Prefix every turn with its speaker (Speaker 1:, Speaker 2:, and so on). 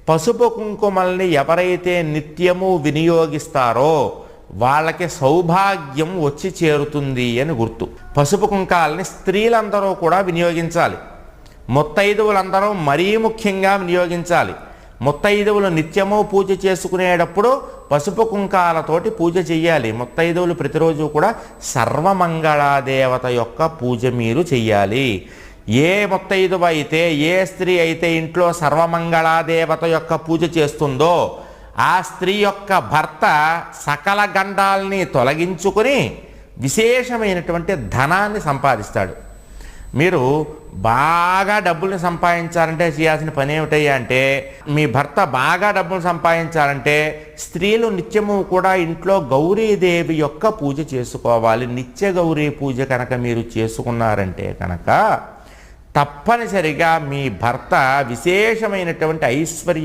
Speaker 1: పసుపు కుంకుమల్ని ఎవరైతే నిత్యము వినియోగిస్తారో వాళ్ళకి సౌభాగ్యం వచ్చి చేరుతుంది అని గుర్తు. పసుపు కుంకాలని స్త్రీలందరూ కూడా వినియోగించాలి. ముత్తైదువులందరూ మరీ ముఖ్యంగా వినియోగించాలి. ముత్తైదువులు నిత్యము పూజ చేసుకునేటప్పుడు పసుపు కుంకాలతోటి పూజ చెయ్యాలి. ముత్తైదువులు ప్రతిరోజు కూడా సర్వమంగళాదేవత యొక్క పూజ మీరు చెయ్యాలి. ఏ ముత్తైదువ అయితే, ఏ స్త్రీ అయితే ఇంట్లో సర్వమంగళాదేవత యొక్క పూజ చేస్తుందో ఆ స్త్రీ యొక్క భర్త సకల గండాల్ని తొలగించుకొని విశేషమైనటువంటి ధనాన్ని సంపాదిస్తాడు. మీరు బాగా డబ్బుల్ని సంపాదించాలంటే చేయాల్సిన పని ఏమిటయ్యా అంటే, మీ భర్త బాగా డబ్బులు సంపాదించాలంటే స్త్రీలు నిత్యము కూడా ఇంట్లో గౌరీదేవి యొక్క పూజ చేసుకోవాలి. నిత్య గౌరీ పూజ కనుక మీరు చేసుకున్నారంటే కనుక తప్పనిసరిగా మీ భర్త విశేషమైనటువంటి ఐశ్వర్యం